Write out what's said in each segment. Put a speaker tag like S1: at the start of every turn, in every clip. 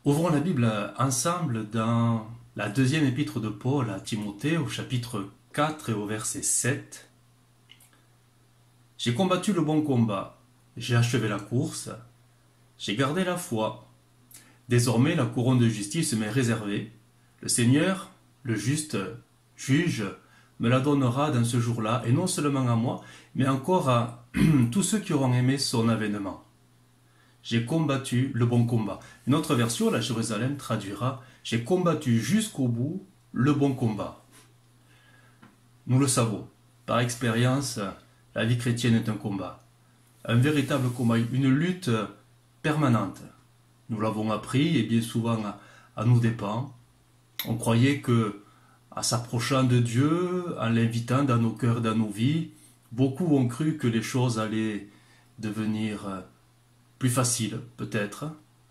S1: Ouvrons la Bible ensemble dans la deuxième épître de Paul à Timothée au chapitre 4 et au verset 7. J'ai combattu le bon combat, j'ai achevé la course, j'ai gardé la foi. Désormais la couronne de justice m'est réservée. Le Seigneur, le juste juge, me la donnera dans ce jour-là, et non seulement à moi, mais encore à tous ceux qui auront aimé son avènement. J'ai combattu le bon combat. Une autre version, la Jérusalem, traduira « J'ai combattu jusqu'au bout le bon combat ». Nous le savons. Par expérience, la vie chrétienne est un combat. Un véritable combat, une lutte permanente. Nous l'avons appris et bien souvent à nos dépens. On croyait que, en s'approchant de Dieu, en l'invitant dans nos cœurs, dans nos vies, beaucoup ont cru que les choses allaient devenir plus faciles, peut-être,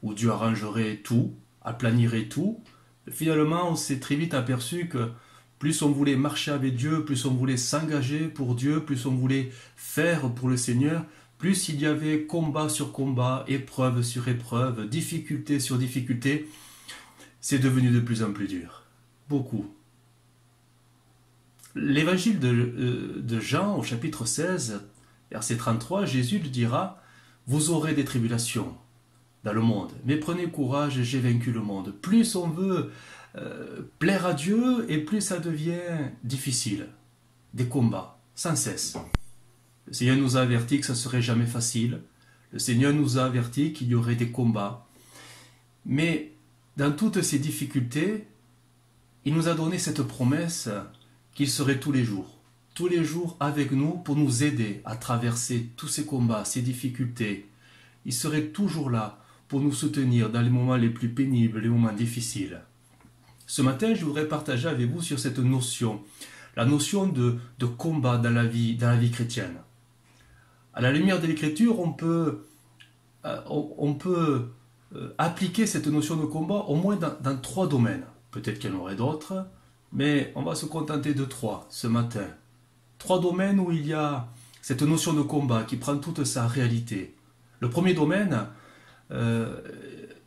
S1: où Dieu arrangerait tout, aplanirait tout. Finalement, on s'est très vite aperçu que plus on voulait marcher avec Dieu, plus on voulait s'engager pour Dieu, plus on voulait faire pour le Seigneur, plus il y avait combat sur combat, épreuve sur épreuve, difficulté sur difficulté. C'est devenu de plus en plus dur. Beaucoup. L'évangile de Jean, au chapitre 16, verset 33, Jésus lui dira « Vous aurez des tribulations dans le monde, mais prenez courage, j'ai vaincu le monde. » Plus on veut plaire à Dieu, et plus ça devient difficile. Des combats, sans cesse. Le Seigneur nous a averti que ça ne serait jamais facile. Le Seigneur nous a averti qu'il y aurait des combats. Mais dans toutes ces difficultés, il nous a donné cette promesse qu'il serait tous les jours avec nous pour nous aider à traverser tous ces combats, ces difficultés. Il serait toujours là pour nous soutenir dans les moments les plus pénibles, les moments difficiles. Ce matin, je voudrais partager avec vous sur cette notion, la notion de combat dans la vie chrétienne. À la lumière de l'Écriture, on peut appliquer cette notion de combat au moins dans trois domaines. Peut-être qu'il y en aurait d'autres, mais on va se contenter de trois ce matin. Trois domaines où il y a cette notion de combat qui prend toute sa réalité. Le premier domaine,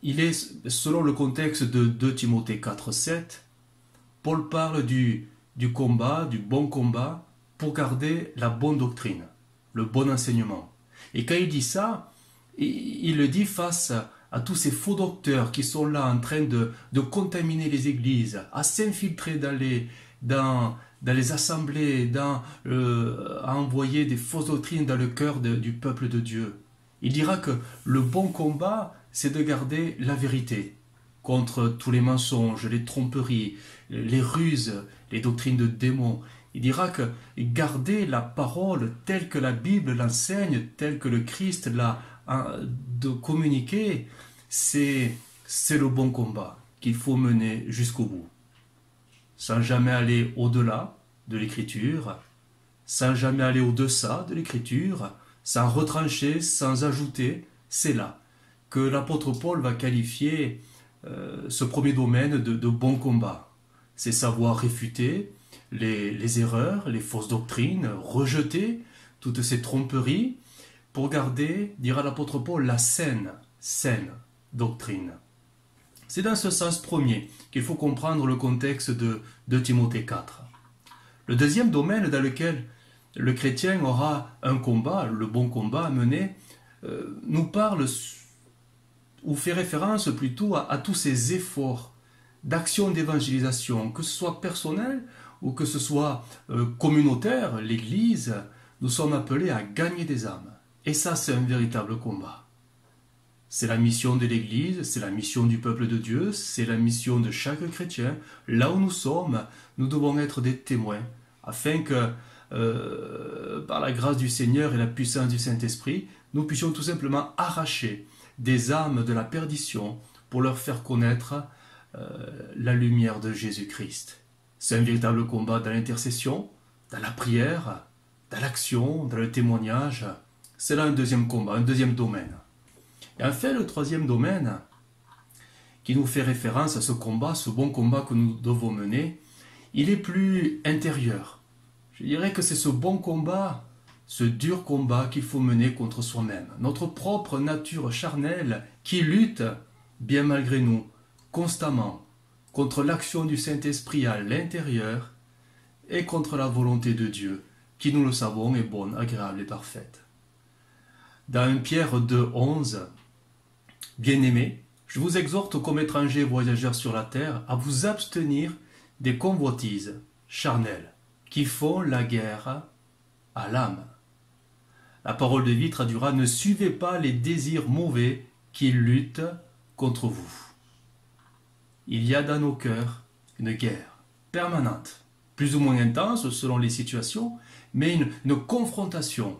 S1: il est selon le contexte de 2 Timothée 4, 7. Paul parle du combat, du bon combat, pour garder la bonne doctrine, le bon enseignement. Et quand il dit ça, il le dit face à tous ces faux docteurs qui sont là en train de contaminer les églises, à s'infiltrer dans les assemblées, à envoyer des fausses doctrines dans le cœur du peuple de Dieu. Il dira que le bon combat, c'est de garder la vérité contre tous les mensonges, les tromperies, les ruses, les doctrines de démons. Il dira que garder la parole telle que la Bible l'enseigne, telle que le Christ l'a communiquée, c'est le bon combat qu'il faut mener jusqu'au bout. Sans jamais aller au-delà de l'Écriture, sans jamais aller au-deçà de l'Écriture, sans retrancher, sans ajouter, c'est là que l'apôtre Paul va qualifier ce premier domaine de bon combat. C'est savoir réfuter les erreurs, les fausses doctrines, rejeter toutes ces tromperies pour garder, dira l'apôtre Paul, la saine doctrine. C'est dans ce sens premier qu'il faut comprendre le contexte de Timothée 4. Le deuxième domaine dans lequel le chrétien aura un combat, le bon combat à mener, nous parle ou fait référence plutôt à tous ces efforts d'action d'évangélisation, que ce soit personnel ou que ce soit communautaire, l'Église, nous sommes appelés à gagner des âmes. Et ça, c'est un véritable combat. C'est la mission de l'Église, c'est la mission du peuple de Dieu, c'est la mission de chaque chrétien. Là où nous sommes, nous devons être des témoins, afin que, par la grâce du Seigneur et la puissance du Saint-Esprit, nous puissions tout simplement arracher des âmes de la perdition pour leur faire connaître la lumière de Jésus-Christ. C'est un véritable combat dans l'intercession, dans la prière, dans l'action, dans le témoignage. C'est là un deuxième combat, un deuxième domaine. Et enfin, le troisième domaine, qui nous fait référence à ce combat, ce bon combat que nous devons mener, il est plus intérieur. Je dirais que c'est ce bon combat, ce dur combat qu'il faut mener contre soi-même. Notre propre nature charnelle qui lutte, bien malgré nous, constamment contre l'action du Saint-Esprit à l'intérieur et contre la volonté de Dieu, qui, nous le savons, est bonne, agréable et parfaite. Dans 1 Pierre 2,11, « Bien-aimés, je vous exhorte comme étrangers et voyageurs sur la terre à vous abstenir des convoitises charnelles qui font la guerre à l'âme. » La parole de vie traduira « Ne suivez pas les désirs mauvais qui luttent contre vous. » Il y a dans nos cœurs une guerre permanente, plus ou moins intense selon les situations, mais une confrontation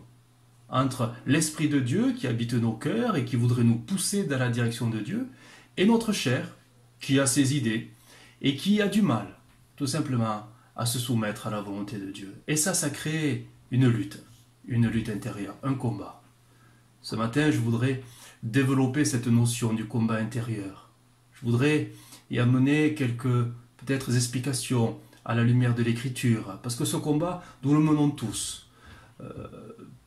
S1: entre l'Esprit de Dieu qui habite nos cœurs et qui voudrait nous pousser dans la direction de Dieu, et notre chair qui a ses idées et qui a du mal, tout simplement, à se soumettre à la volonté de Dieu. Et ça crée une lutte intérieure, un combat. Ce matin, je voudrais développer cette notion du combat intérieur. Je voudrais y amener quelques, peut-être, explications à la lumière de l'Écriture, parce que ce combat, nous le menons tous,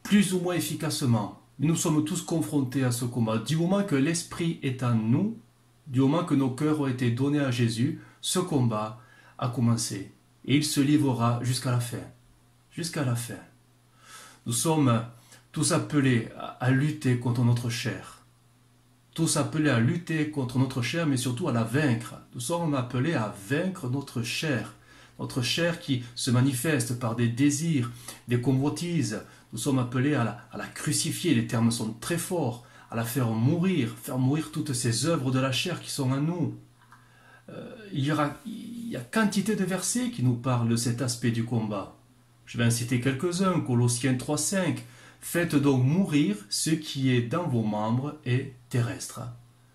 S1: plus ou moins efficacement. Nous sommes tous confrontés à ce combat. Du moment que l'Esprit est en nous, du moment que nos cœurs ont été donnés à Jésus, ce combat a commencé. Et il se livrera jusqu'à la fin. Jusqu'à la fin. Nous sommes tous appelés à lutter contre notre chair. Tous appelés à lutter contre notre chair, mais surtout à la vaincre. Nous sommes appelés à vaincre notre chair. Notre chair qui se manifeste par des désirs, des convoitises. Nous sommes appelés à la crucifier, les termes sont très forts, à la faire mourir toutes ces œuvres de la chair qui sont en nous. Il y a quantité de versets qui nous parlent de cet aspect du combat. Je vais en citer quelques-uns, Colossiens 3,5. « Faites donc mourir ce qui est dans vos membres et terrestre. »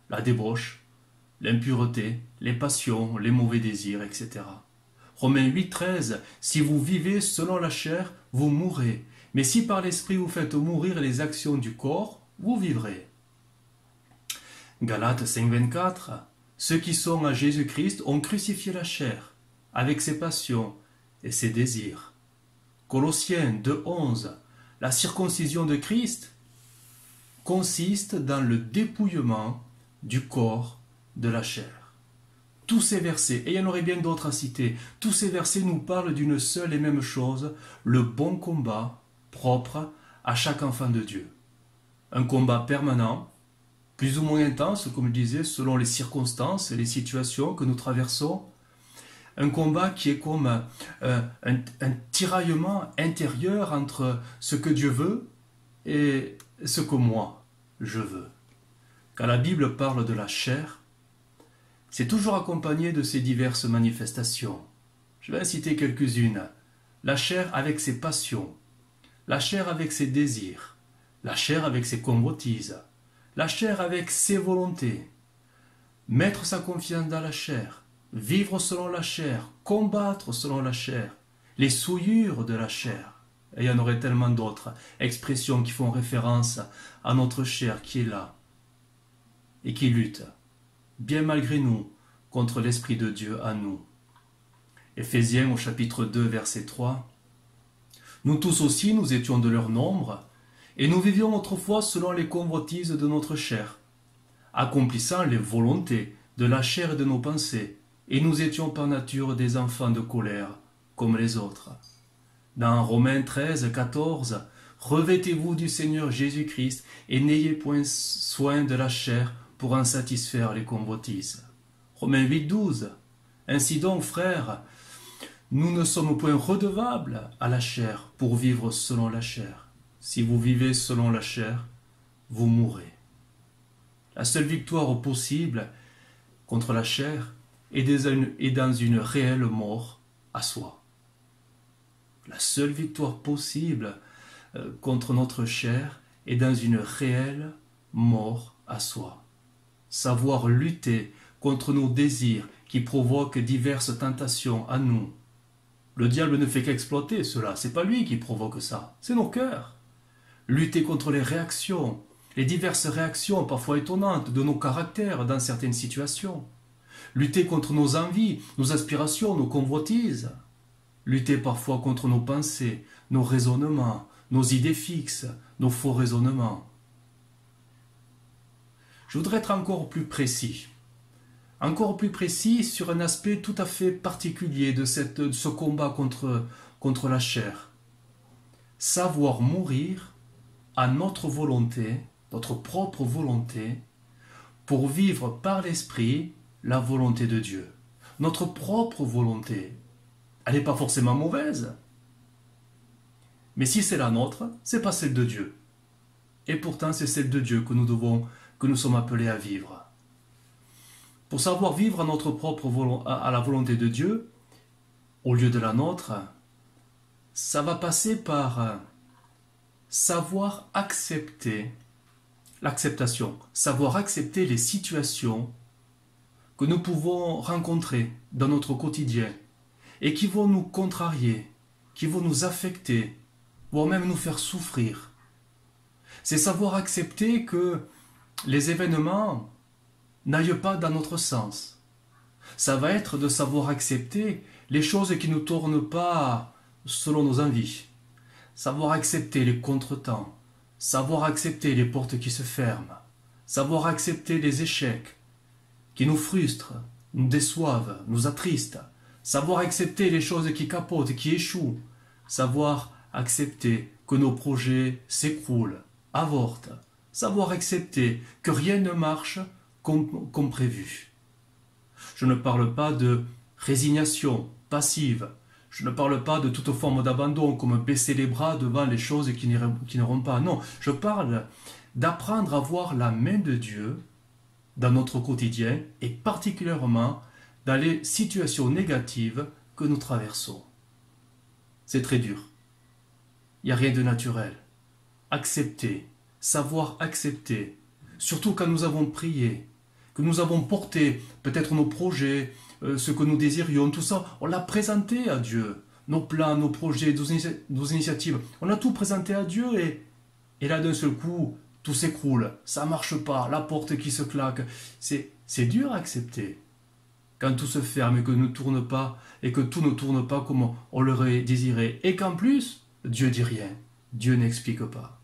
S1: La débauche, l'impureté, les passions, les mauvais désirs, etc. Romains 8,13. « Si vous vivez selon la chair, vous mourrez. Mais si par l'esprit vous faites mourir les actions du corps, vous vivrez. » Galates 5,24. « Ceux qui sont à Jésus-Christ ont crucifié la chair, avec ses passions et ses désirs. » Colossiens 2,11. « La circoncision de Christ consiste dans le dépouillement du corps de la chair. » Tous ces versets, et il y en aurait bien d'autres à citer, tous ces versets nous parlent d'une seule et même chose, le bon combat propre à chaque enfant de Dieu. Un combat permanent, plus ou moins intense, comme je disais, selon les circonstances et les situations que nous traversons. Un combat qui est comme un tiraillement intérieur entre ce que Dieu veut et ce que moi, je veux. Quand la Bible parle de la chair, c'est toujours accompagné de ces diverses manifestations. Je vais en citer quelques-unes. La chair avec ses passions, la chair avec ses désirs, la chair avec ses convoitises, la chair avec ses volontés. Mettre sa confiance dans la chair, vivre selon la chair, combattre selon la chair, les souillures de la chair. Et il y en aurait tellement d'autres expressions qui font référence à notre chair qui est là et qui lutte, bien malgré nous, contre l'Esprit de Dieu à nous. Éphésiens au chapitre 2, verset 3. « Nous tous aussi, nous étions de leur nombre, et nous vivions autrefois selon les convoitises de notre chair, accomplissant les volontés de la chair et de nos pensées, et nous étions par nature des enfants de colère, comme les autres. » Dans Romains 13, 14, « Revêtez-vous du Seigneur Jésus-Christ, et n'ayez point soin de la chair pour en satisfaire les convoitises. » Romains 8, 12, « Ainsi donc, frères, nous ne sommes point redevables à la chair pour vivre selon la chair. Si vous vivez selon la chair, vous mourrez. » La seule victoire possible contre la chair est dans une réelle mort à soi. La seule victoire possible contre notre chair est dans une réelle mort à soi. Savoir lutter contre nos désirs qui provoquent diverses tentations à nous. Le diable ne fait qu'exploiter cela, c'est pas lui qui provoque ça, c'est nos cœurs. Lutter contre les réactions, les diverses réactions parfois étonnantes de nos caractères dans certaines situations. Lutter contre nos envies, nos aspirations, nos convoitises. Lutter parfois contre nos pensées, nos raisonnements, nos idées fixes, nos faux raisonnements. Je voudrais être encore plus précis encore plus précis sur un aspect tout à fait particulier de ce combat contre la chair. Savoir mourir à notre volonté, notre propre volonté, pour vivre par l'esprit la volonté de Dieu. Notre propre volonté, elle n'est pas forcément mauvaise. Mais si c'est la nôtre, c'est pas celle de Dieu. Et pourtant, c'est celle de Dieu que nous sommes appelés à vivre. Pour savoir vivre à notre propre à la volonté de Dieu, au lieu de la nôtre, ça va passer par savoir accepter l'acceptation, savoir accepter les situations que nous pouvons rencontrer dans notre quotidien et qui vont nous contrarier, qui vont nous affecter, voire même nous faire souffrir. C'est savoir accepter que les événements n'aillent pas dans notre sens. Ça va être de savoir accepter les choses qui ne tournent pas selon nos envies. Savoir accepter les contretemps. Savoir accepter les portes qui se ferment. Savoir accepter les échecs qui nous frustrent, nous déçoivent, nous attristent. Savoir accepter les choses qui capotent, qui échouent. Savoir accepter que nos projets s'écroulent, avortent. Savoir accepter que rien ne marche comme prévu. Je ne parle pas de résignation passive. Je ne parle pas de toute forme d'abandon, comme baisser les bras devant les choses qui n'iront pas. Non, je parle d'apprendre à voir la main de Dieu dans notre quotidien et particulièrement dans les situations négatives que nous traversons. C'est très dur. Il n'y a rien de naturel. Accepter, savoir accepter, surtout quand nous avons prié, que nous avons porté peut-être nos projets, ce que nous désirions, tout ça, on l'a présenté à Dieu. Nos plans, nos projets, nos initiatives, on a tout présenté à Dieu et là d'un seul coup, tout s'écroule, ça ne marche pas, la porte qui se claque. C'est dur à accepter. Quand tout se ferme et que ne tourne pas, et que tout ne tourne pas comme on l'aurait désiré, et qu'en plus, Dieu dit rien, Dieu n'explique pas.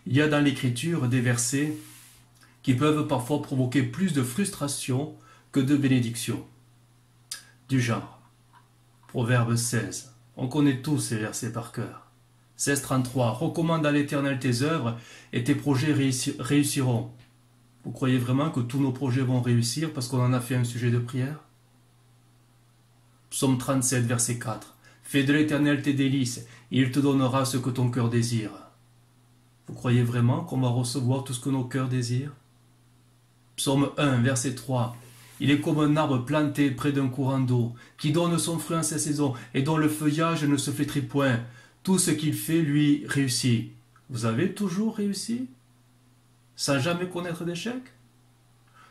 S1: Il y a dans l'Écriture des versets qui peuvent parfois provoquer plus de frustration que de bénédiction. Du genre, Proverbe 16, on connaît tous ces versets par cœur. 16,33, recommande à l'Éternel tes œuvres et tes projets réussiront. Vous croyez vraiment que tous nos projets vont réussir parce qu'on en a fait un sujet de prière? Psaume 37, verset 4, fais de l'Éternel tes délices et il te donnera ce que ton cœur désire. Vous croyez vraiment qu'on va recevoir tout ce que nos cœurs désirent? Psaume 1, verset 3. Il est comme un arbre planté près d'un courant d'eau, qui donne son fruit en sa saison, et dont le feuillage ne se flétrit point. Tout ce qu'il fait, lui, réussit. Vous avez toujours réussi? Sans jamais connaître d'échec?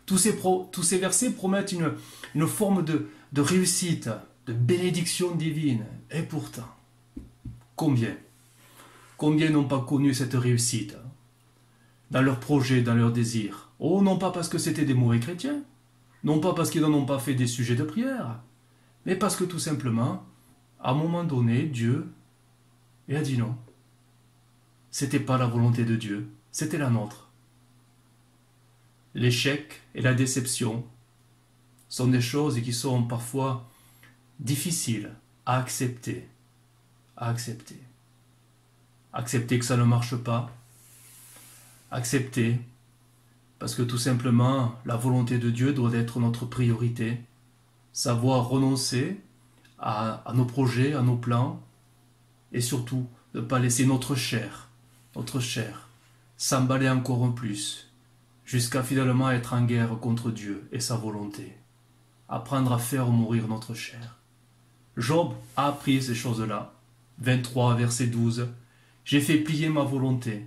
S1: Tous ces versets promettent une forme de réussite, de bénédiction divine. Et pourtant, combien n'ont pas connu cette réussite dans leurs projets, dans leurs désirs? Oh, non pas parce que c'était des mauvais chrétiens, non pas parce qu'ils n'en ont pas fait des sujets de prière, mais parce que tout simplement, à un moment donné, Dieu a dit non. C'était pas la volonté de Dieu, c'était la nôtre. L'échec et la déception sont des choses qui sont parfois difficiles à accepter. Accepter que ça ne marche pas. Accepter parce que tout simplement, la volonté de Dieu doit être notre priorité. Savoir renoncer à nos projets, à nos plans, et surtout ne pas laisser notre chair, s'emballer encore un plus, jusqu'à finalement être en guerre contre Dieu et sa volonté. Apprendre à faire mourir notre chair. Job a appris ces choses-là. 23, verset 12. J'ai fait plier ma volonté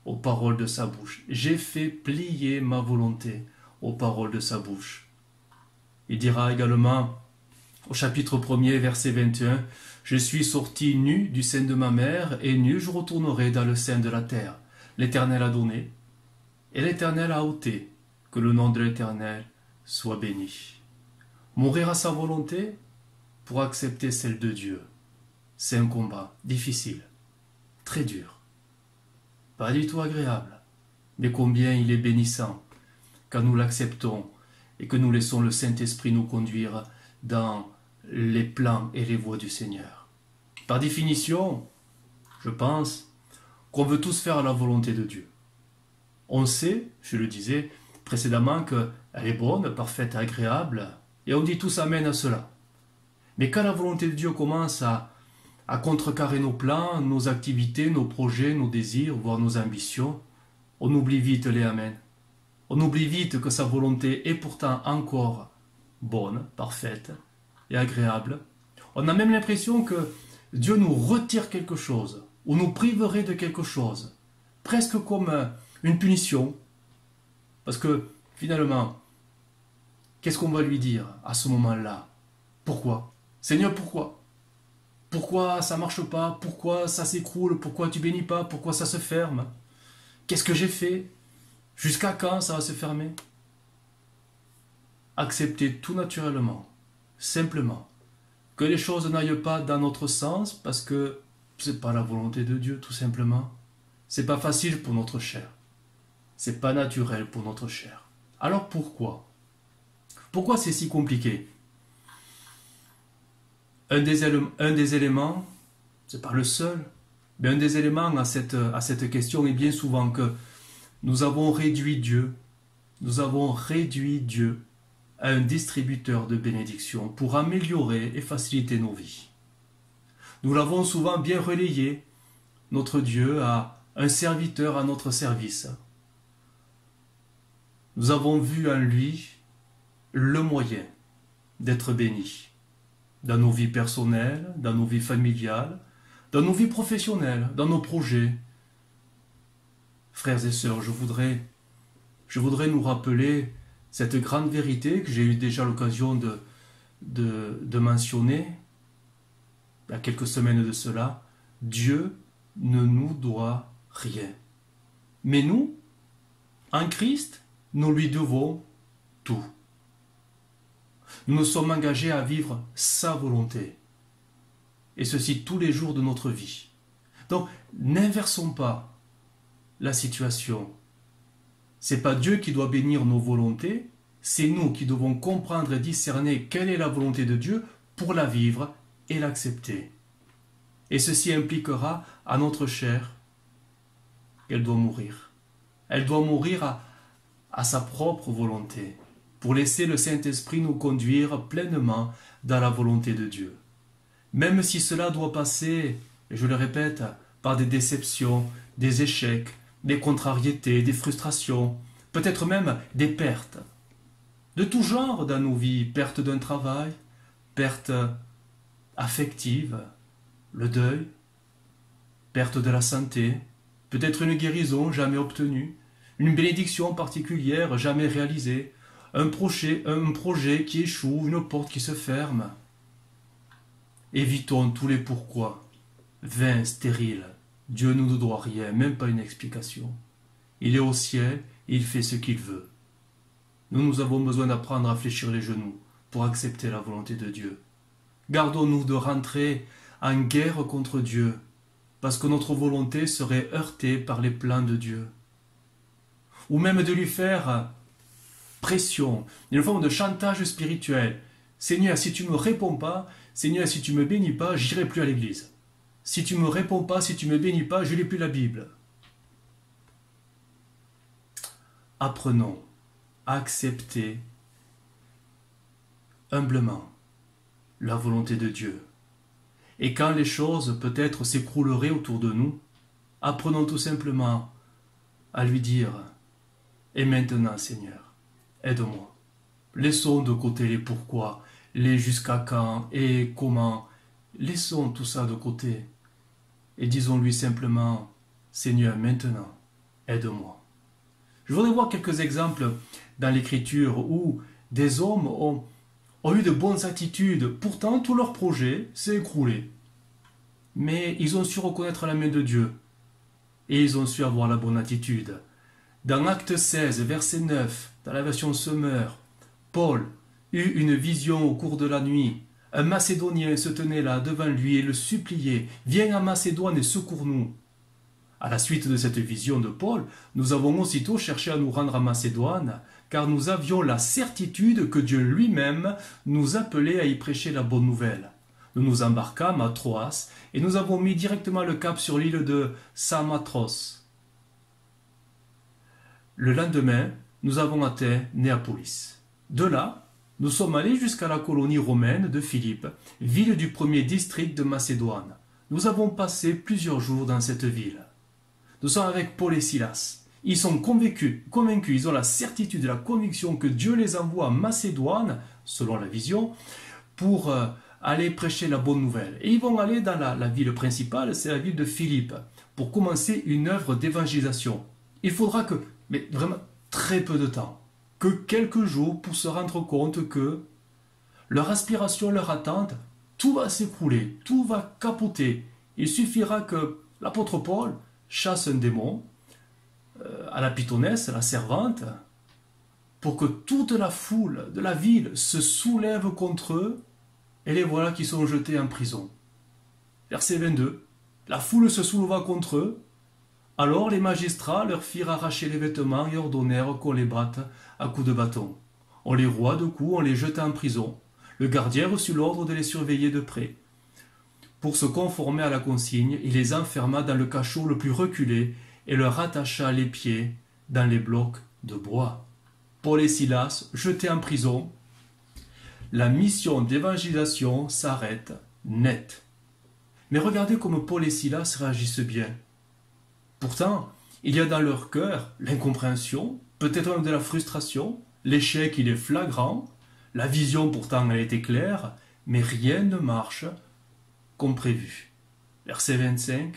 S1: aux paroles de sa bouche. J'ai fait plier ma volonté aux paroles de sa bouche. Il dira également au chapitre 1er, verset 21, je suis sorti nu du sein de ma mère, et nu je retournerai dans le sein de la terre. L'Éternel a donné, et l'Éternel a ôté, que le nom de l'Éternel soit béni. Mourir à sa volonté pour accepter celle de Dieu, c'est un combat difficile, très dur, pas du tout agréable, mais combien il est bénissant quand nous l'acceptons et que nous laissons le Saint-Esprit nous conduire dans les plans et les voies du Seigneur. Par définition, je pense qu'on veut tous faire la volonté de Dieu. On sait, je le disais précédemment, qu'elle est bonne, parfaite, agréable, et on dit tous amen à cela. Mais quand la volonté de Dieu commence à contrecarrer nos plans, nos activités, nos projets, nos désirs, voire nos ambitions, on oublie vite les amen. On oublie vite que sa volonté est pourtant encore bonne, parfaite et agréable. On a même l'impression que Dieu nous retire quelque chose, ou nous priverait de quelque chose, presque comme une punition. Parce que finalement, qu'est-ce qu'on va lui dire à ce moment-là? Pourquoi? Seigneur, pourquoi? Pourquoi ça ne marche pas? Pourquoi ça s'écroule? Pourquoi tu bénis pas? Pourquoi ça se ferme? Qu'est-ce que j'ai fait? Jusqu'à quand ça va se fermer? Accepter tout naturellement, simplement, que les choses n'aillent pas dans notre sens parce que c'est pas la volonté de Dieu, tout simplement. C'est pas facile pour notre chair. C'est pas naturel pour notre chair. Alors pourquoi? Pourquoi c'est si compliqué? Un des éléments, c'est pas le seul, mais un des éléments à cette question est bien souvent que nous avons réduit Dieu à un distributeur de bénédictions pour améliorer et faciliter nos vies. Nous l'avons souvent bien relayé, notre Dieu, à un serviteur à notre service. Nous avons vu en lui le moyen d'être bénis dans nos vies personnelles, dans nos vies familiales, dans nos vies professionnelles, dans nos projets. Frères et sœurs, je voudrais nous rappeler cette grande vérité que j'ai eu déjà l'occasion de mentionner il y a quelques semaines de cela. Dieu ne nous doit rien. Mais nous, en Christ, nous lui devons tout. Nous nous sommes engagés à vivre sa volonté. Et ceci tous les jours de notre vie. Donc, n'inversons pas la situation. Ce n'est pas Dieu qui doit bénir nos volontés, c'est nous qui devons comprendre et discerner quelle est la volonté de Dieu pour la vivre et l'accepter. Et ceci impliquera à notre chair qu'elle doit mourir. Elle doit mourir à sa propre volonté, pour laisser le Saint-Esprit nous conduire pleinement dans la volonté de Dieu. Même si cela doit passer, et je le répète, par des déceptions, des échecs, des contrariétés, des frustrations, peut-être même des pertes. De tout genre dans nos vies, perte d'un travail, perte affective, le deuil, perte de la santé, peut-être une guérison jamais obtenue, une bénédiction particulière jamais réalisée, un projet qui échoue, une porte qui se ferme. Évitons tous les pourquoi, vains, stériles. Dieu ne nous doit rien, même pas une explication. Il est au ciel et il fait ce qu'il veut. Nous avons besoin d'apprendre à fléchir les genoux pour accepter la volonté de Dieu. Gardons-nous de rentrer en guerre contre Dieu, parce que notre volonté serait heurtée par les plans de Dieu. Ou même de lui faire pression, une forme de chantage spirituel. Seigneur, si tu ne me réponds pas, Seigneur, si tu ne me bénis pas, j'irai plus à l'église. Si tu ne me réponds pas, si tu ne me bénis pas, je ne lis plus la Bible. Apprenons à accepter humblement la volonté de Dieu. Et quand les choses peut-être s'écrouleraient autour de nous, apprenons tout simplement à lui dire « Et maintenant, Seigneur, aide-moi. » Laissons de côté les pourquoi, les jusqu'à quand et comment. Laissons tout ça de côté et disons-lui simplement « Seigneur, maintenant, aide-moi. » Je voudrais voir quelques exemples dans l'Écriture où des hommes ont eu de bonnes attitudes. Pourtant, tout leur projet s'est écroulé. Mais ils ont su reconnaître la main de Dieu et ils ont su avoir la bonne attitude. Dans Acte 16, verset 9, dans la version Semeur, Paul eut une vision au cours de la nuit. Un Macédonien se tenait là devant lui et le suppliait « Viens en Macédoine et secours-nous » À la suite de cette vision de Paul, nous avons aussitôt cherché à nous rendre en Macédoine, car nous avions la certitude que Dieu lui-même nous appelait à y prêcher la bonne nouvelle. Nous nous embarquâmes à Troas et nous avons mis directement le cap sur l'île de Samatros. Le lendemain, nous avons atteint Néapolis. De là, nous sommes allés jusqu'à la colonie romaine de Philippe, ville du premier district de Macédoine. Nous avons passé plusieurs jours dans cette ville. Nous sommes avec Paul et Silas. Ils sont convaincus, ils ont la certitude et la conviction que Dieu les envoie à Macédoine, selon la vision, pour aller prêcher la bonne nouvelle. Et ils vont aller dans la ville principale, c'est la ville de Philippe, pour commencer une œuvre d'évangélisation. Il faudra que, mais vraiment très peu de temps, que quelques jours pour se rendre compte que leur aspiration, leur attente, tout va s'écrouler, tout va capoter. Il suffira que l'apôtre Paul chasse un démon à la pythonesse, la servante, pour que toute la foule de la ville se soulève contre eux, et les voilà qui sont jetés en prison. Verset 22. La foule se souleva contre eux, alors les magistrats leur firent arracher les vêtements et ordonnèrent qu'on les batte à coups de bâton. On les roua de coups, on les jeta en prison. Le gardien reçut l'ordre de les surveiller de près. Pour se conformer à la consigne, il les enferma dans le cachot le plus reculé et leur attacha les pieds dans les blocs de bois. Paul et Silas, jetés en prison, la mission d'évangélisation s'arrête net. Mais regardez comme Paul et Silas réagissent bien. Pourtant, il y a dans leur cœur l'incompréhension, peut-être même de la frustration, l'échec il est flagrant, la vision pourtant elle était claire, mais rien ne marche comme prévu. Verset 25,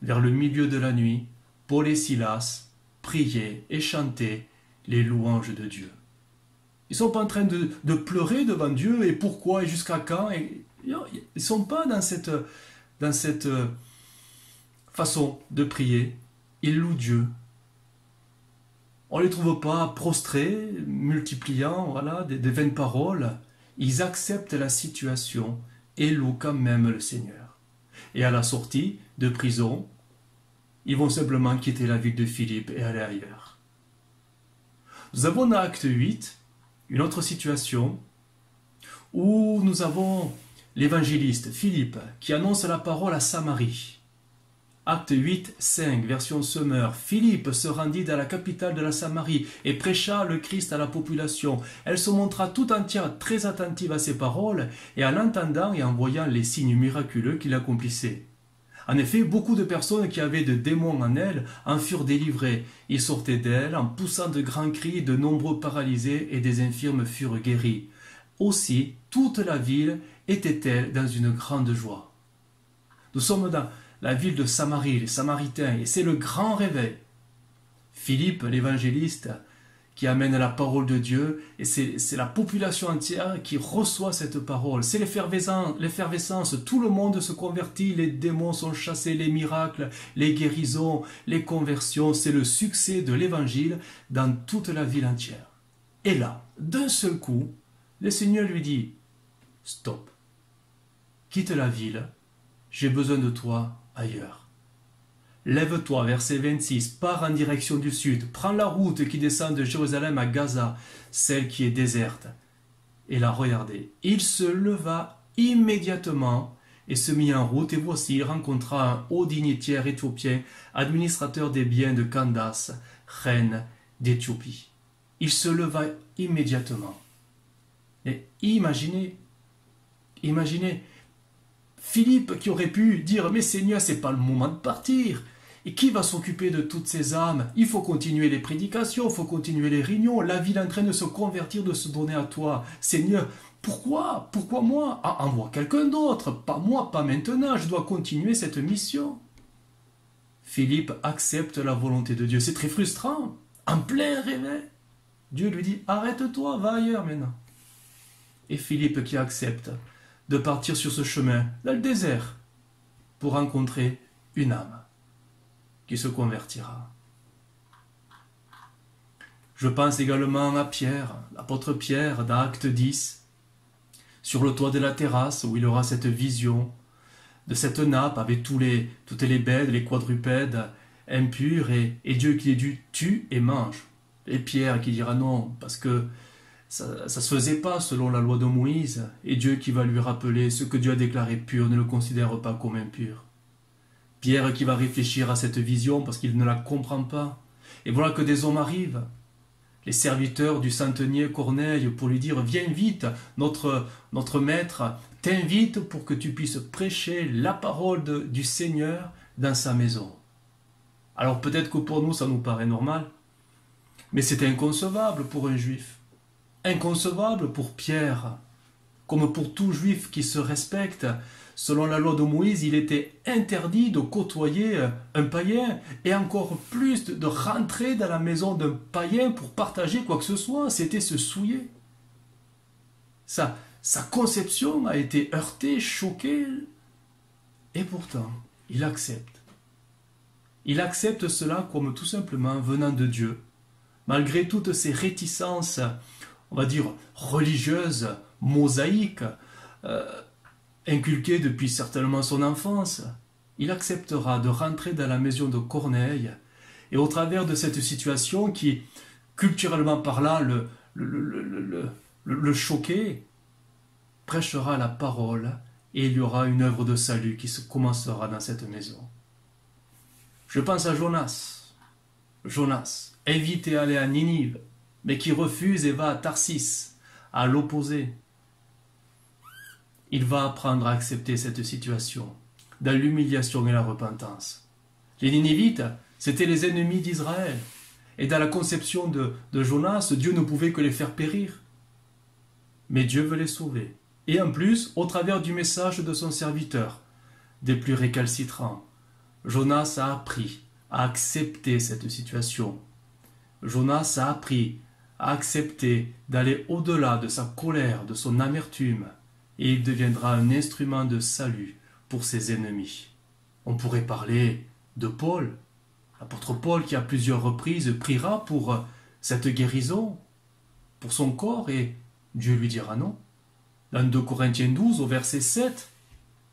S1: vers le milieu de la nuit, Paul et Silas priaient et chantaient les louanges de Dieu. Ils ne sont pas en train de pleurer devant Dieu, et pourquoi, et jusqu'à quand. Ils ne sont pas dans cette façon de prier. Ils louent Dieu. On ne les trouve pas prostrés, multipliant des vaines paroles. Ils acceptent la situation et louent quand même le Seigneur. Et à la sortie de prison, ils vont simplement quitter la ville de Philippe et aller ailleurs. Nous avons dans Acte 8 une autre situation où nous avons l'évangéliste Philippe qui annonce la parole à Samarie. Acte 8, 5, version Semeur. Philippe se rendit dans la capitale de la Samarie et prêcha le Christ à la population. Elle se montra tout entière très attentive à ses paroles et en l'entendant et en voyant les signes miraculeux qu'il accomplissait. En effet, beaucoup de personnes qui avaient des démons en elles en furent délivrées. Ils sortaient d'elles en poussant de grands cris, de nombreux paralysés et des infirmes furent guéris. Aussi, toute la ville était-elle dans une grande joie. Nous sommes dans la ville de Samarie, les Samaritains, et c'est le grand réveil. Philippe, l'évangéliste, qui amène la parole de Dieu, et c'est la population entière qui reçoit cette parole. C'est l'effervescence, tout le monde se convertit, les démons sont chassés, les miracles, les guérisons, les conversions, c'est le succès de l'évangile dans toute la ville entière. Et là, d'un seul coup, le Seigneur lui dit, « Stop, quitte la ville, j'ai besoin de toi ailleurs. » Lève-toi, verset 26, pars en direction du sud, prends la route qui descend de Jérusalem à Gaza, celle qui est déserte. Et là, regardez, il se leva immédiatement et se mit en route, et voici, il rencontra un haut dignitaire éthiopien, administrateur des biens de Candace, reine d'Éthiopie. Il se leva immédiatement. Et imaginez, Philippe qui aurait pu dire « Mais Seigneur, c'est pas le moment de partir. Et qui va s'occuper de toutes ces âmes? Il faut continuer les prédications, il faut continuer les réunions. La ville est en train de se convertir, de se donner à toi. Seigneur, pourquoi? Pourquoi moi? Envoie quelqu'un d'autre. Pas moi, pas maintenant. Je dois continuer cette mission. » Philippe accepte la volonté de Dieu. C'est très frustrant. En plein réveil, Dieu lui dit « Arrête-toi, va ailleurs maintenant. » Et Philippe qui accepte de partir sur ce chemin, dans le désert, pour rencontrer une âme qui se convertira. Je pense également à Pierre, l'apôtre Pierre, dans Acte 10, sur le toit de la terrasse, où il aura cette vision de cette nappe avec toutes les bêtes, les quadrupèdes impurs, et Dieu qui les dit « tue et mange ». Et Pierre qui dira non, parce que ça ne se faisait pas selon la loi de Moïse, et Dieu qui va lui rappeler ce que Dieu a déclaré pur ne le considère pas comme impur. Pierre qui va réfléchir à cette vision parce qu'il ne la comprend pas. Et voilà que des hommes arrivent, les serviteurs du centenier Corneille, pour lui dire « Viens vite, notre maître t'invite pour que tu puisses prêcher la parole du Seigneur dans sa maison. » Alors peut-être que pour nous ça nous paraît normal, mais c'est inconcevable pour un juif, inconcevable pour Pierre, comme pour tout juif qui se respecte. Selon la loi de Moïse, il était interdit de côtoyer un païen et encore plus de rentrer dans la maison d'un païen pour partager quoi que ce soit. C'était se souiller. Sa conception a été heurtée, choquée, et pourtant, il accepte. Il accepte cela comme tout simplement venant de Dieu, malgré toutes ces réticences, on va dire, religieuses, mosaïques, inculqué depuis certainement son enfance, il acceptera de rentrer dans la maison de Corneille et au travers de cette situation qui, culturellement parlant, le choquait, prêchera la parole et il y aura une œuvre de salut qui se commencera dans cette maison. Je pense à Jonas. Jonas, invité à aller à Ninive, mais qui refuse et va à Tarsis, à l'opposé. Il va apprendre à accepter cette situation, dans l'humiliation et la repentance. Les Ninivites, c'étaient les ennemis d'Israël. Et dans la conception de Jonas, Dieu ne pouvait que les faire périr. Mais Dieu veut les sauver. Et en plus, au travers du message de son serviteur, des plus récalcitrants, Jonas a appris à accepter cette situation. Jonas a appris à accepter d'aller au-delà de sa colère, de son amertume, et il deviendra un instrument de salut pour ses ennemis. On pourrait parler de Paul, l'apôtre Paul qui à plusieurs reprises priera pour cette guérison, pour son corps, et Dieu lui dira non. Dans 2 Corinthiens 12 au verset 7,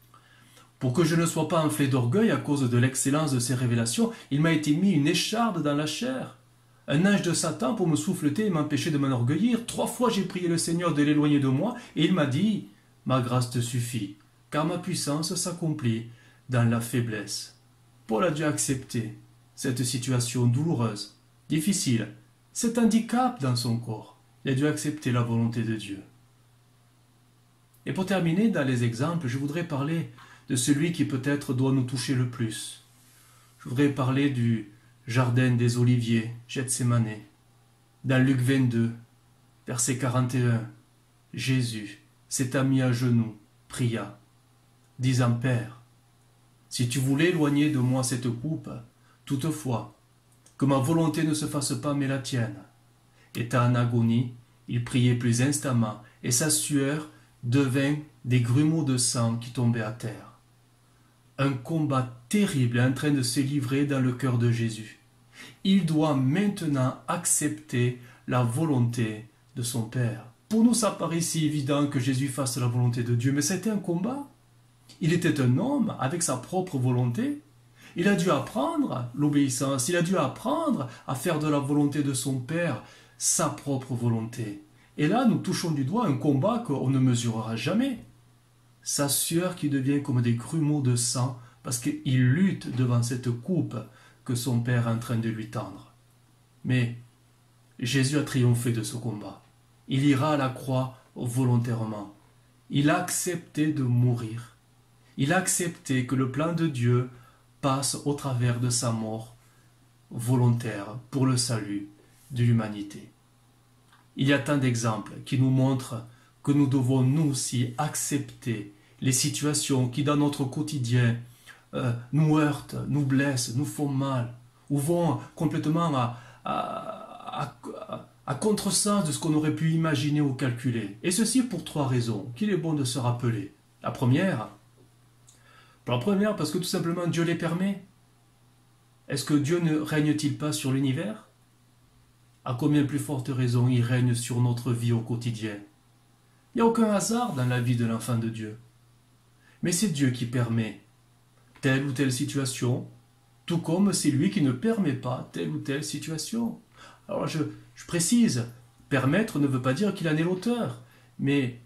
S1: « Pour que je ne sois pas enflé d'orgueil à cause de l'excellence de ces révélations, il m'a été mis une écharde dans la chair, un ange de Satan pour me souffleter et m'empêcher de m'enorgueillir. 3 fois j'ai prié le Seigneur de l'éloigner de moi, et il m'a dit, « Ma grâce te suffit, car ma puissance s'accomplit dans la faiblesse. » Paul a dû accepter cette situation douloureuse, difficile, cet handicap dans son corps. Il a dû accepter la volonté de Dieu. Et pour terminer, dans les exemples, je voudrais parler de celui qui peut-être doit nous toucher le plus. Je voudrais parler du jardin des Oliviers, Gethsémane. Dans Luc 22, verset 41, Jésus s'étant mis à genoux, pria, disant, « Père, si tu voulais éloigner de moi cette coupe, toutefois, que ma volonté ne se fasse pas mais la tienne. » Étant en agonie, il priait plus instamment, et sa sueur devint des grumeaux de sang qui tombaient à terre. Un combat terrible est en train de se livrer dans le cœur de Jésus. Il doit maintenant accepter la volonté de son Père. Pour nous, ça paraît si évident que Jésus fasse la volonté de Dieu, mais c'était un combat. Il était un homme avec sa propre volonté. Il a dû apprendre l'obéissance, il a dû apprendre à faire de la volonté de son Père sa propre volonté. Et là, nous touchons du doigt un combat qu'on ne mesurera jamais. Sa sueur qui devient comme des grumeaux de sang parce qu'il lutte devant cette coupe que son Père est en train de lui tendre. Mais Jésus a triomphé de ce combat. Il ira à la croix volontairement. Il a accepté de mourir. Il a accepté que le plan de Dieu passe au travers de sa mort volontaire pour le salut de l'humanité. Il y a tant d'exemples qui nous montrent que nous devons nous aussi accepter les situations qui dans notre quotidien nous heurtent, nous blessent, nous font mal, ou vont complètement à contresens de ce qu'on aurait pu imaginer ou calculer. Et ceci pour 3 raisons qu'il est bon de se rappeler. La première, parce que tout simplement Dieu les permet. Est-ce que Dieu ne règne-t-il pas sur l'univers? À combien plus forte raison il règne sur notre vie au quotidien? Il n'y a aucun hasard dans la vie de l'enfant de Dieu. Mais c'est Dieu qui permet telle ou telle situation, tout comme c'est lui qui ne permet pas telle ou telle situation. Alors je précise, permettre ne veut pas dire qu'il en est l'auteur, mais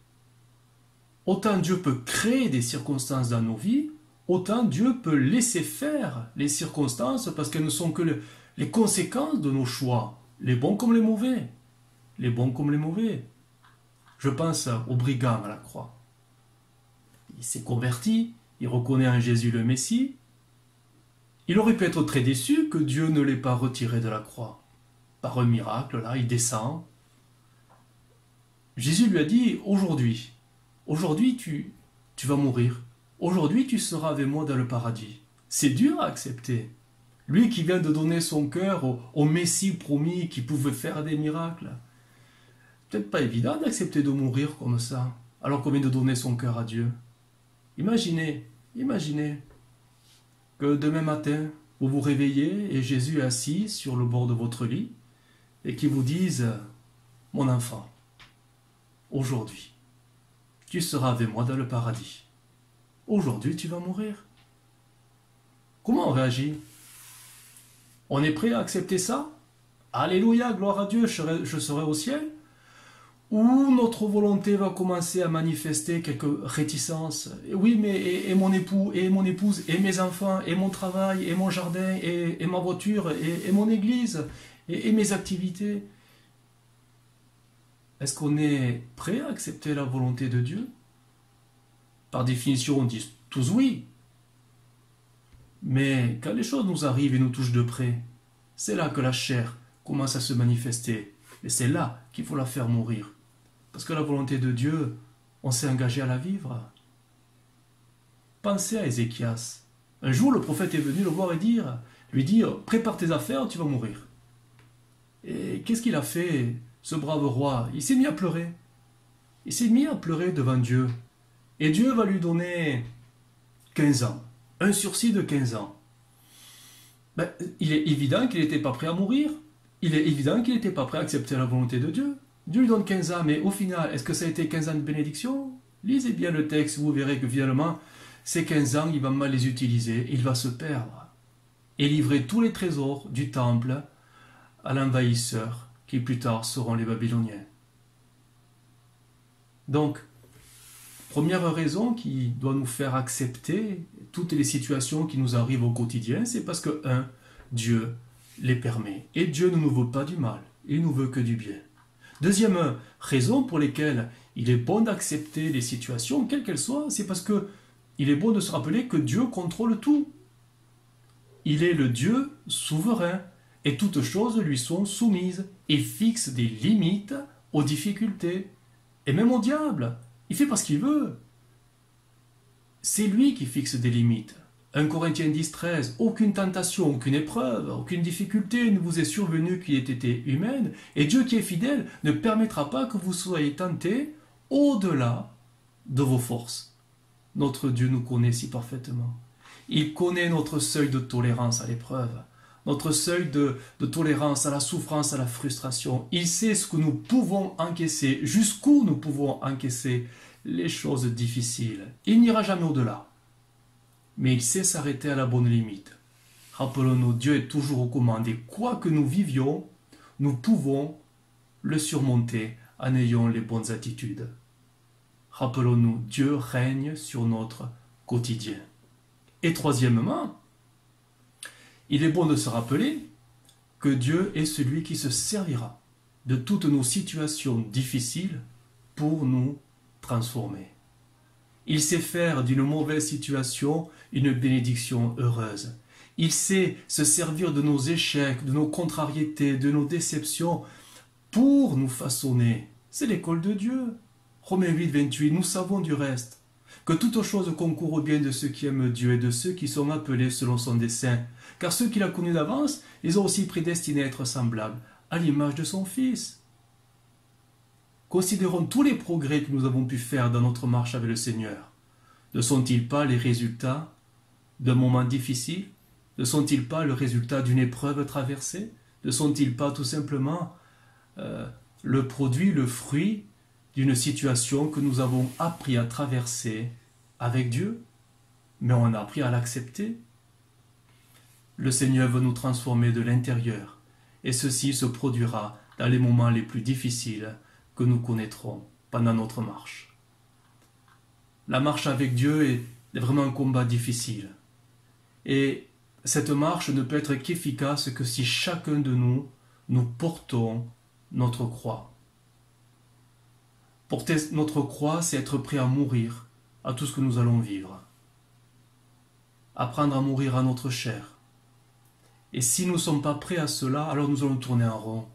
S1: autant Dieu peut créer des circonstances dans nos vies, autant Dieu peut laisser faire les circonstances parce qu'elles ne sont que les conséquences de nos choix, les bons comme les mauvais. Les bons comme les mauvais. Je pense au brigand à la croix. Il s'est converti, il reconnaît en Jésus le Messie. Il aurait pu être très déçu que Dieu ne l'ait pas retiré de la croix. Par un miracle, là, il descend. Jésus lui a dit, aujourd'hui, tu vas mourir. Aujourd'hui, tu seras avec moi dans le paradis. C'est dur à accepter. Lui qui vient de donner son cœur au Messie promis, qui pouvait faire des miracles. Peut-être pas évident d'accepter de mourir comme ça, alors qu'on vient de donner son cœur à Dieu. Imaginez que demain matin, vous vous réveillez et Jésus est assis sur le bord de votre lit et qu'il vous dise, mon enfant, aujourd'hui, tu seras avec moi dans le paradis. Aujourd'hui, tu vas mourir. Comment on réagit? On est prêt à accepter ça? Alléluia, gloire à Dieu, je serai au ciel? Ou notre volonté va commencer à manifester quelques réticences? Oui, mais et mon époux, et mon épouse, et mes enfants, et mon travail, et mon jardin, et ma voiture, et mon église, et mes activités. Est-ce qu'on est prêt à accepter la volonté de Dieu? Par définition, on dit tous oui. Mais quand les choses nous arrivent et nous touchent de près, c'est là que la chair commence à se manifester. Et c'est là qu'il faut la faire mourir. Parce que la volonté de Dieu, on s'est engagé à la vivre. Pensez à Ézéchias. Un jour, le prophète est venu le voir et lui dire, prépare tes affaires, tu vas mourir. Et qu'est-ce qu'il a fait, ce brave roi? Il s'est mis à pleurer. Il s'est mis à pleurer devant Dieu. Et Dieu va lui donner 15 ans. Un sursis de 15 ans. Il est évident qu'il n'était pas prêt à mourir. Il est évident qu'il n'était pas prêt à accepter la volonté de Dieu. Dieu lui donne 15 ans, mais au final, est-ce que ça a été 15 ans de bénédiction? Lisez bien le texte, vous verrez que finalement, ces 15 ans, il va mal les utiliser, il va se perdre. Et livrer tous les trésors du temple à l'envahisseur, qui plus tard seront les Babyloniens. Donc, première raison qui doit nous faire accepter toutes les situations qui nous arrivent au quotidien, c'est parce que, Dieu les permet. Et Dieu ne nous veut pas du mal, il nous veut que du bien. Deuxième raison pour laquelle il est bon d'accepter les situations, quelles qu'elles soient, c'est parce que il est bon de se rappeler que Dieu contrôle tout. Il est le Dieu souverain et toutes choses lui sont soumises et fixe des limites aux difficultés et même au diable. Il fait pas ce qu'il veut. C'est lui qui fixe des limites. 1 Corinthiens 10, 13, aucune tentation, aucune épreuve, aucune difficulté ne vous est survenue qui ait été humaine, et Dieu qui est fidèle ne permettra pas que vous soyez tentés au-delà de vos forces. Notre Dieu nous connaît si parfaitement. Il connaît notre seuil de tolérance à l'épreuve, notre seuil de tolérance à la souffrance, à la frustration. Il sait ce que nous pouvons encaisser, jusqu'où nous pouvons encaisser les choses difficiles. Il n'ira jamais au-delà. Mais il sait s'arrêter à la bonne limite. Rappelons-nous, Dieu est toujours aux commandes et quoi que nous vivions, nous pouvons le surmonter en ayant les bonnes attitudes. Rappelons-nous, Dieu règne sur notre quotidien. Et troisièmement, il est bon de se rappeler que Dieu est celui qui se servira de toutes nos situations difficiles pour nous transformer. Il sait faire d'une mauvaise situation une bénédiction heureuse. Il sait se servir de nos échecs, de nos contrariétés, de nos déceptions pour nous façonner. C'est l'école de Dieu. Romains 8, 28, nous savons du reste que toute chose concourt au bien de ceux qui aiment Dieu et de ceux qui sont appelés selon son dessein. Car ceux qu'il a connus d'avance, ils ont aussi prédestiné à être semblables à l'image de son Fils. Considérons tous les progrès que nous avons pu faire dans notre marche avec le Seigneur. Ne sont-ils pas les résultats d'un moment difficile? Ne sont-ils pas le résultat d'une épreuve traversée? Ne sont-ils pas tout simplement le produit, le fruit d'une situation que nous avons appris à traverser avec Dieu? Mais on a appris à l'accepter. Le Seigneur veut nous transformer de l'intérieur et ceci se produira dans les moments les plus difficiles que nous connaîtrons pendant notre marche. La marche avec Dieu est vraiment un combat difficile. Et cette marche ne peut être qu'efficace que si chacun de nous, nous portons notre croix. Porter notre croix, c'est être prêt à mourir à tout ce que nous allons vivre. Apprendre à mourir à notre chair. Et si nous ne sommes pas prêts à cela, alors nous allons tourner en rond.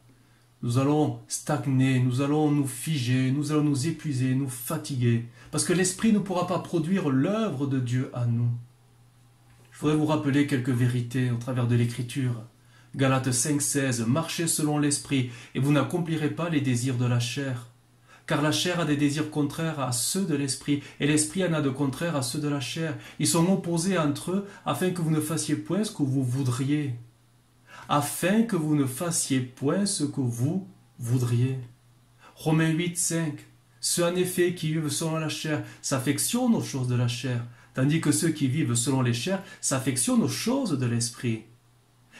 S1: Nous allons stagner, nous allons nous figer, nous allons nous épuiser, nous fatiguer. Parce que l'Esprit ne pourra pas produire l'œuvre de Dieu à nous. Je voudrais vous rappeler quelques vérités au travers de l'Écriture. Galates 5,16 « Marchez selon l'Esprit, et vous n'accomplirez pas les désirs de la chair. Car la chair a des désirs contraires à ceux de l'Esprit, et l'Esprit en a de contraires à ceux de la chair. Ils sont opposés entre eux, afin que vous ne fassiez point ce que vous voudriez. » Afin que vous ne fassiez point ce que vous voudriez. Romains 8,5 « Ceux en effet qui vivent selon la chair s'affectionnent aux choses de la chair, tandis que ceux qui vivent selon les chairs s'affectionnent aux choses de l'Esprit.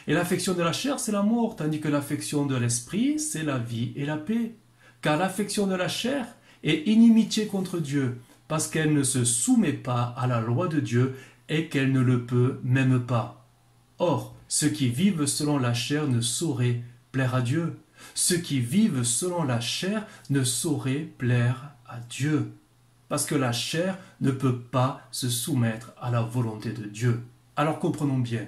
S1: Et l'affection de la chair, c'est la mort, tandis que l'affection de l'Esprit, c'est la vie et la paix. Car l'affection de la chair est inimitié contre Dieu, parce qu'elle ne se soumet pas à la loi de Dieu et qu'elle ne le peut même pas. Or, ceux qui vivent selon la chair ne sauraient plaire à Dieu. Ceux qui vivent selon la chair ne sauraient plaire à Dieu. Parce que la chair ne peut pas se soumettre à la volonté de Dieu. Alors comprenons bien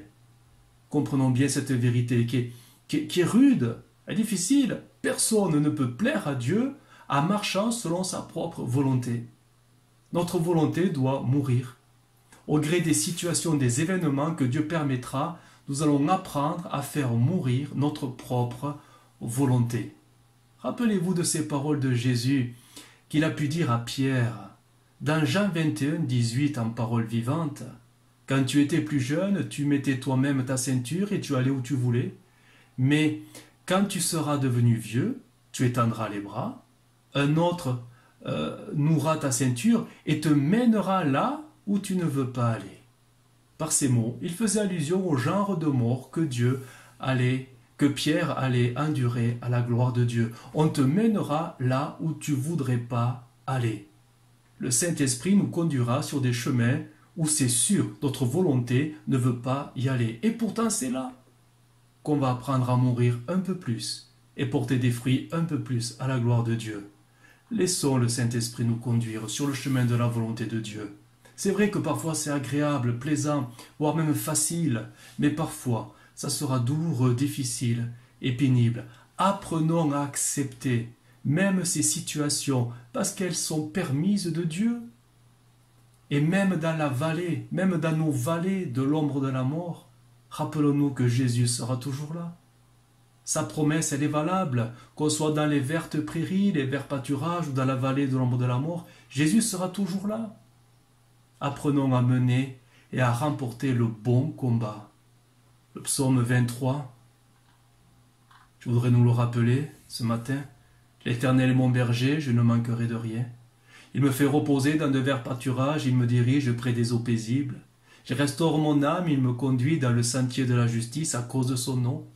S1: cette vérité qui est rude et difficile. Personne ne peut plaire à Dieu en marchant selon sa propre volonté. Notre volonté doit mourir. Au gré des situations, des événements que Dieu permettra, nous allons apprendre à faire mourir notre propre volonté. Rappelez-vous de ces paroles de Jésus qu'il a pu dire à Pierre dans Jean 21, 18 en paroles vivantes. « Quand tu étais plus jeune, tu mettais toi-même ta ceinture et tu allais où tu voulais. Mais quand tu seras devenu vieux, tu étendras les bras, un autre nouera ta ceinture et te mènera là où tu ne veux pas aller. » Par ces mots, il faisait allusion au genre de mort que Pierre allait endurer à la gloire de Dieu. On te mènera là où tu ne voudrais pas aller. Le Saint-Esprit nous conduira sur des chemins où c'est sûr, notre volonté ne veut pas y aller. Et pourtant, c'est là qu'on va apprendre à mourir un peu plus et porter des fruits un peu plus à la gloire de Dieu. Laissons le Saint-Esprit nous conduire sur le chemin de la volonté de Dieu. C'est vrai que parfois c'est agréable, plaisant, voire même facile, mais parfois ça sera douloureux, difficile et pénible. Apprenons à accepter même ces situations parce qu'elles sont permises de Dieu. Et même dans la vallée, même dans nos vallées de l'ombre de la mort, rappelons-nous que Jésus sera toujours là. Sa promesse, elle est valable, qu'on soit dans les vertes prairies, les verts pâturages ou dans la vallée de l'ombre de la mort, Jésus sera toujours là. Apprenons à mener et à remporter le bon combat. Le psaume 23, je voudrais nous le rappeler ce matin. L'Éternel est mon berger, je ne manquerai de rien. Il me fait reposer dans de verts pâturages, il me dirige près des eaux paisibles. Je restaure mon âme, il me conduit dans le sentier de la justice à cause de son nom.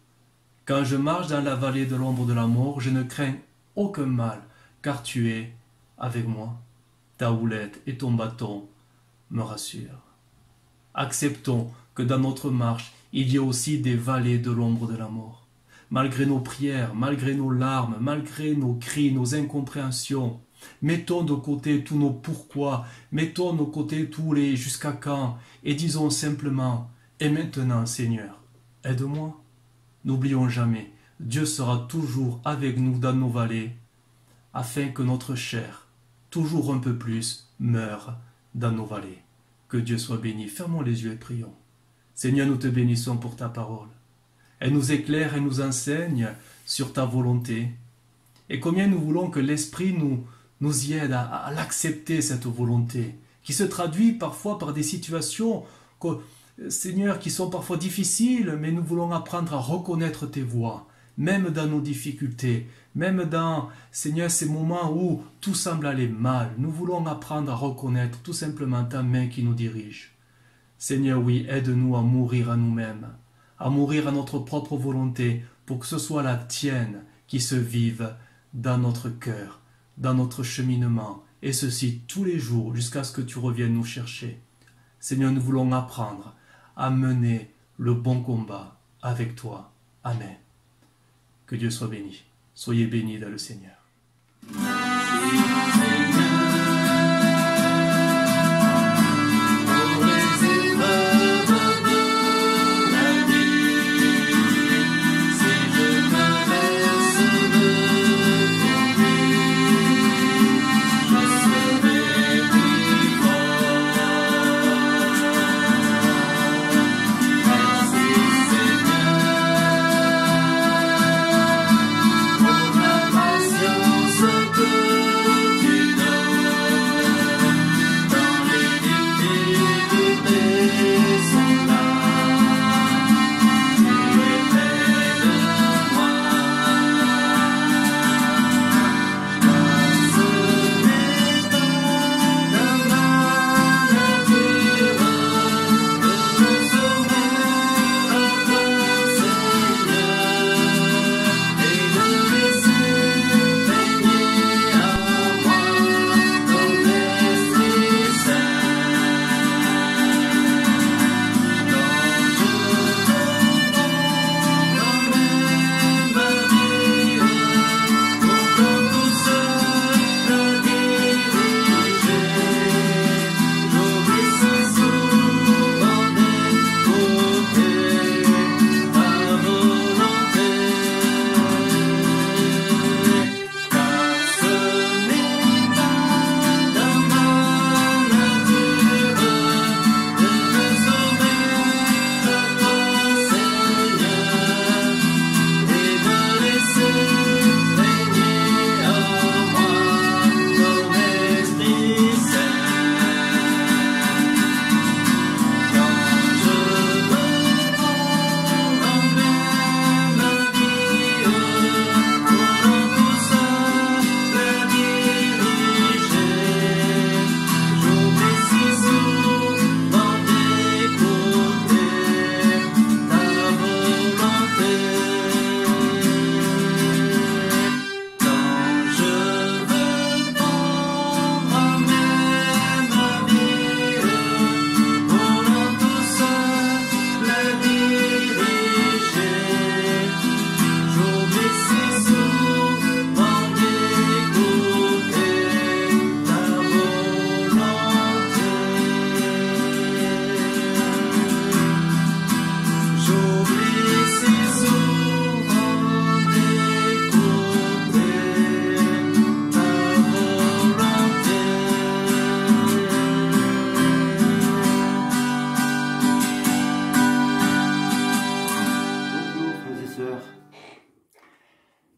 S1: Quand je marche dans la vallée de l'ombre de la mort, je ne crains aucun mal, car tu es avec moi. Ta houlette et ton bâton me rassurent. Acceptons que dans notre marche, il y a aussi des vallées de l'ombre de la mort. Malgré nos prières, malgré nos larmes, malgré nos cris, nos incompréhensions, mettons de côté tous nos pourquoi, mettons de côté tous les jusqu'à quand, et disons simplement, et maintenant Seigneur, aide-moi. N'oublions jamais, Dieu sera toujours avec nous dans nos vallées, afin que notre chair, toujours un peu plus, meure dans nos vallées. Que Dieu soit béni. Fermons les yeux et prions. Seigneur, nous te bénissons pour ta parole. Elle nous éclaire et nous enseigne sur ta volonté. Et combien nous voulons que l'Esprit nous y aide à l'accepter, cette volonté, qui se traduit parfois par des situations, Seigneur, qui sont parfois difficiles, mais nous voulons apprendre à reconnaître tes voies, même dans nos difficultés, même dans, Seigneur, ces moments où tout semble aller mal. Nous voulons apprendre à reconnaître tout simplement ta main qui nous dirige. Seigneur, oui, aide-nous à mourir à nous-mêmes, à mourir à notre propre volonté, pour que ce soit la tienne qui se vive dans notre cœur, dans notre cheminement, et ceci tous les jours jusqu'à ce que tu reviennes nous chercher. Seigneur, nous voulons apprendre à mener le bon combat avec toi. Amen. Que Dieu soit béni. Soyez bénis dans le Seigneur.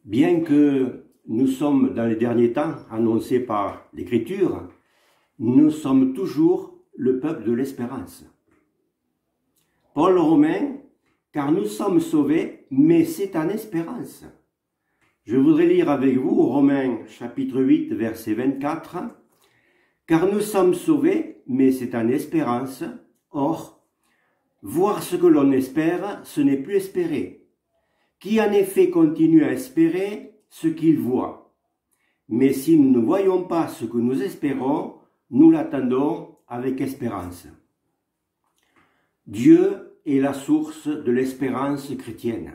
S2: Bien que nous sommes dans les derniers temps annoncés par l'Écriture, nous sommes toujours le peuple de l'espérance. Paul aux Romains, car nous sommes sauvés, mais c'est en espérance. Je voudrais lire avec vous Romains chapitre 8, verset 24. Car nous sommes sauvés, mais c'est en espérance. Or, voir ce que l'on espère, ce n'est plus espérer. Qui en effet continue à espérer ce qu'il voit. Mais si nous ne voyons pas ce que nous espérons, nous l'attendons avec espérance. Dieu est la source de l'espérance chrétienne.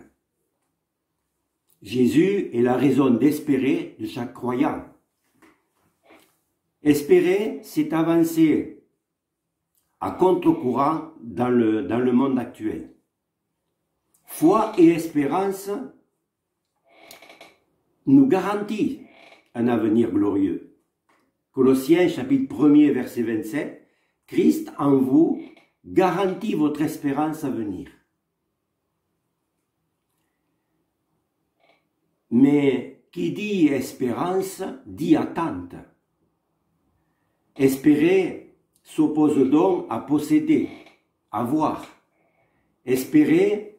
S2: Jésus est la raison d'espérer de chaque croyant. Espérer, c'est avancer à contre-courant dans le monde actuel. Foi et espérance nous garantissent un avenir glorieux. Colossiens chapitre 1er verset 27, Christ en vous garantit votre espérance à venir. Mais qui dit espérance dit attente. Espérer s'oppose donc à posséder, à voir. Espérer,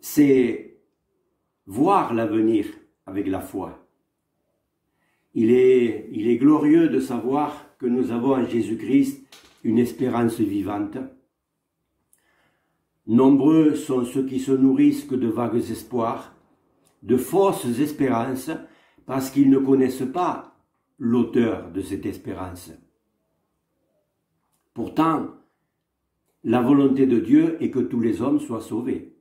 S2: c'est voir l'avenir avec la foi. Il est glorieux de savoir que nous avons en Jésus-Christ une espérance vivante. Nombreux sont ceux qui se nourrissent que de vagues espoirs, de fausses espérances, parce qu'ils ne connaissent pas l'auteur de cette espérance. Pourtant, la volonté de Dieu est que tous les hommes soient sauvés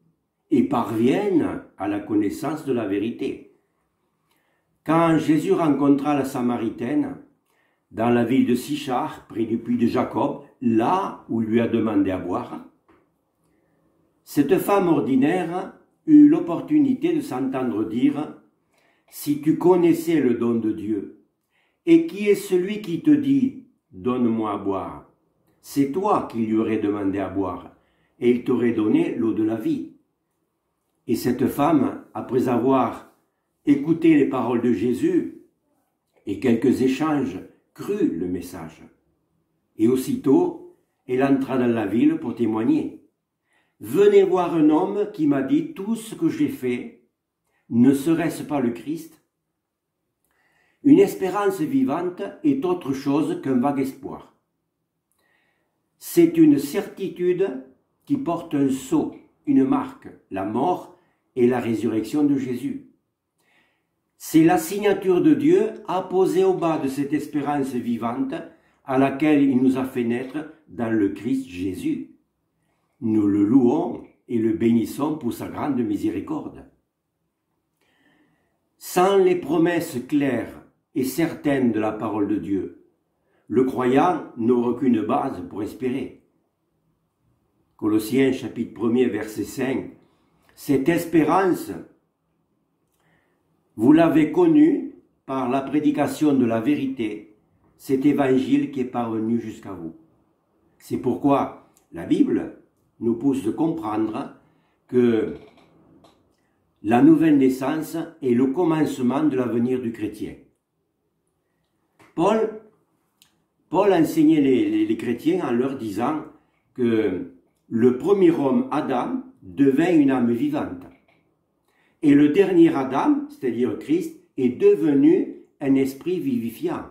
S2: et parviennent à la connaissance de la vérité. Quand Jésus rencontra la Samaritaine, dans la ville de Sychar, près du puits de Jacob, là où il lui a demandé à boire, cette femme ordinaire eut l'opportunité de s'entendre dire « Si tu connaissais le don de Dieu, et qui est celui qui te dit « Donne-moi à boire », c'est toi qui lui aurais demandé à boire, et il t'aurait donné l'eau de la vie. » Et cette femme, après avoir écouté les paroles de Jésus et quelques échanges, crut le message. Et aussitôt, elle entra dans la ville pour témoigner. « Venez voir un homme qui m'a dit tout ce que j'ai fait. Ne serait-ce pas le Christ ?» Une espérance vivante est autre chose qu'un vague espoir. C'est une certitude qui porte un sceau, une marque, la mort et la résurrection de Jésus. C'est la signature de Dieu apposée au bas de cette espérance vivante à laquelle il nous a fait naître dans le Christ Jésus. Nous le louons et le bénissons pour sa grande miséricorde. Sans les promesses claires et certaines de la parole de Dieu, le croyant n'aura qu'une base pour espérer. Colossiens chapitre 1er verset 5, cette espérance, vous l'avez connue par la prédication de la vérité, cet évangile qui est parvenu jusqu'à vous. C'est pourquoi la Bible nous pousse de comprendre que la nouvelle naissance est le commencement de l'avenir du chrétien. Paul enseignait les chrétiens en leur disant que le premier homme, Adam, devint une âme vivante. Et le dernier Adam, c'est-à-dire Christ, est devenu un esprit vivifiant.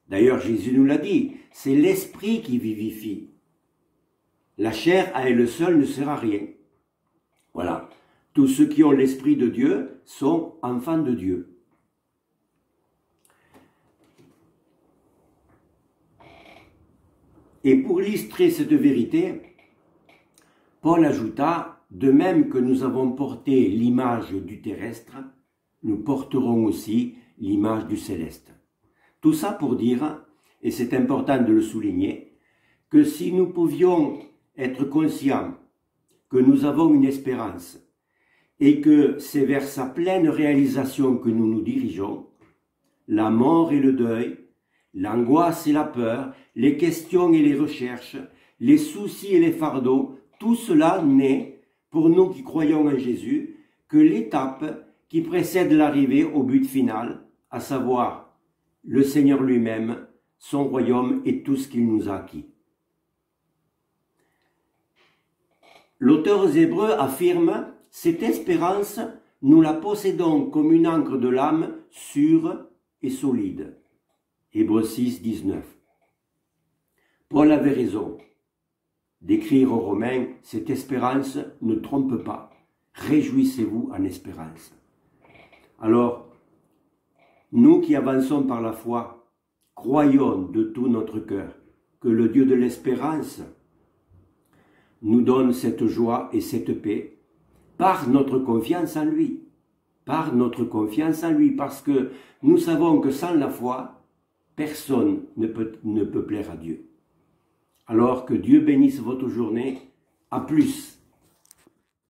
S2: D'ailleurs, Jésus nous l'a dit, c'est l'esprit qui vivifie. La chair à elle seule ne sert à rien. Voilà. Tous ceux qui ont l'esprit de Dieu sont enfants de Dieu. Et pour illustrer cette vérité, Paul ajouta, de même que nous avons porté l'image du terrestre, nous porterons aussi l'image du céleste. Tout ça pour dire, et c'est important de le souligner, que si nous pouvions être conscients que nous avons une espérance et que c'est vers sa pleine réalisation que nous nous dirigeons, la mort et le deuil, l'angoisse et la peur, les questions et les recherches, les soucis et les fardeaux, tout cela n'est, pour nous qui croyons en Jésus, que l'étape qui précède l'arrivée au but final, à savoir le Seigneur lui-même, son royaume et tout ce qu'il nous a acquis. L'auteur aux Hébreux affirme « Cette espérance, nous la possédons comme une encre de l'âme sûre et solide. » Hébreux 6, 19. Paul avait raison d'écrire aux Romains « Cette espérance ne trompe pas. Réjouissez-vous en espérance. » Alors, nous qui avançons par la foi, croyons de tout notre cœur que le Dieu de l'espérance nous donne cette joie et cette paix par notre confiance en lui. Par notre confiance en lui, parce que nous savons que sans la foi, personne ne peut plaire à Dieu. Alors que Dieu bénisse votre journée. À plus.